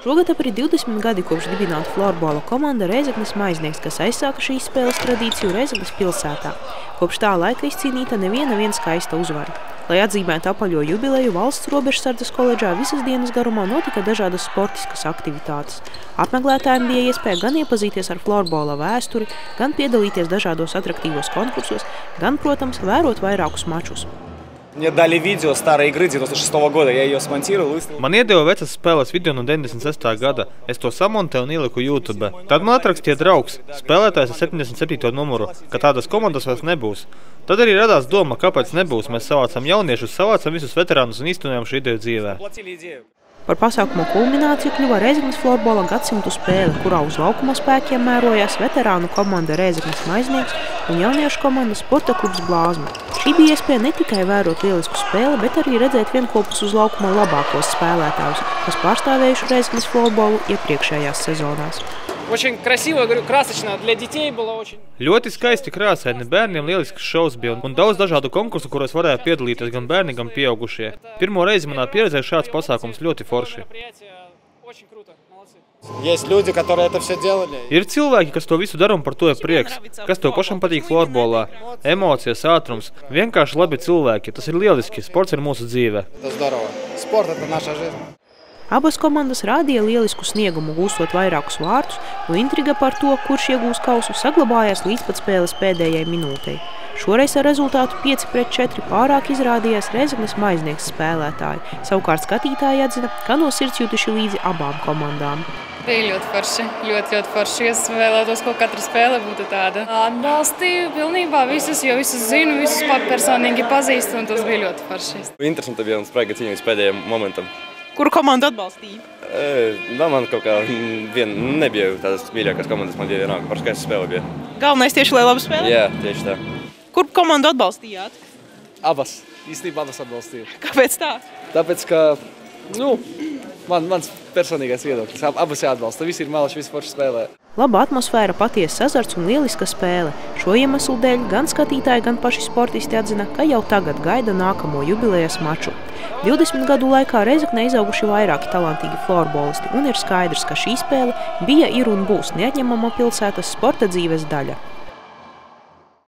Šogad ap arī 20 gadi kopš dibināta florbola komanda Rēzeknes Maiznieks, kas aizsāka šīs spēles tradīciju Rēzeknes pilsētā. Kopš tā laika izcīnīta neviena skaista uzvara. Lai atzīmētu apaļo jubileju, Valsts robežsardzes koledžā visas dienas garumā notika dažādas sportiskas aktivitātes. Apmeklētājiem bija iespēja gan iepazīties ar florbola vēsturi, gan piedalīties dažādos atraktīvos konkursos, gan, protams, vērot vairākus mačus. Мне дали видео старой игры 96 года, я ее смонтировал. Man iedeva vecas spēles video no 96. gada. Es to samontēju un ieliku YouTube. Tad man atrakstīja draugs, spēlētājs ar 77. numuru, ka tādas komandas vairs nebūs. Tad arī radās doma, kāpēc nebūs. Mēs savācam jauniešus, savācam visus veterānus un īstenojam šo ideju dzīvē. Par pasākumu kulmināciju kļuva Rēzeknes florbola gadsimtu spēle, kurā uz laukuma spēkiem mērojās veterānu komanda Rēzeknes Maiznieks un jauniešu komanda Sporta klubs Blāzma. Šī bija iespēja ne tikai vērot lielisku spēli, bet arī redzēt vienkopus uz laukuma labākos spēlētājus, kas pārstāvējuši Rēzeknes florbolu iepriekšējās sezonās. Очень красиво, говорю, красочно. Для детей было очень. Ļoti skaisti krāsaini, bērniem lielisks šovs bija un daudz dažādu konkursu, kuros varēja piedalīties gan bērni, gan pieaugušie. Pirmo reizi manā pieredzē šāds pasākums ļoti forši. Есть люди, которые это все делали. Ir cilvēki, kas to visu dara un par to ir prieks. Kas tev pašam patīk florbolā? Emocijas, ātrums. Vienkārši labi cilvēki. Tas ir lieliski. Sports ir mūsu dzīve. Это здорово. Спорт – это наша жизнь. Abas komandas rādīja lielisku sniegumu, gūstot vairākus vārtus, un intriga par to, kurš iegūs kausu, saglabājās līdz pat spēles pēdējai minūtei. Šoreiz ar rezultātu 5-4 pārāk izrādījās Rēzeknes Maiznieks spēlētāji. Savukārt skatītāji atzina, ka no sirds jutuši līdzi abām komandām. Bija ļoti forši, ļoti forši. Es vēlētos, ko katra spēle būtu tāda. Atbalstīju pilnībā visus, jo visus zinu, visus personīgi pazīstu, un tas bija ļoti forši. Interesanti bija un spraiga cīņa līdz pēdējiem momentam. Kuru komandu atbalstīja? Man kaut kā nebija tādas mīļākās komandas, man bija vienalga, par skaista spēle bija. Galvenais tieši, lai labi spēlē? Jā, tieši tā. Kur komandu atbalstījāt? Abas. Īstenībā abas atbalstīju. Kāpēc tā? Tāpēc, ka, mans personīgais viedoklis. Abas jāatbalsta. Visi ir malaši, visi forši spēlē. Laba atmosfēra, patiesas azarts un lieliska spēle. Šo iemeslu dēļ gan skatītāji, gan paši sportisti atzina, ka jau tagad gaida nākamo jubilejas maču. 20 gadu laikā Rēzeknē izauguši vairāki talantīgi florbolisti, un ir skaidrs, ka šī spēle bija, ir un būs neatņemama pilsētas sporta dzīves daļa.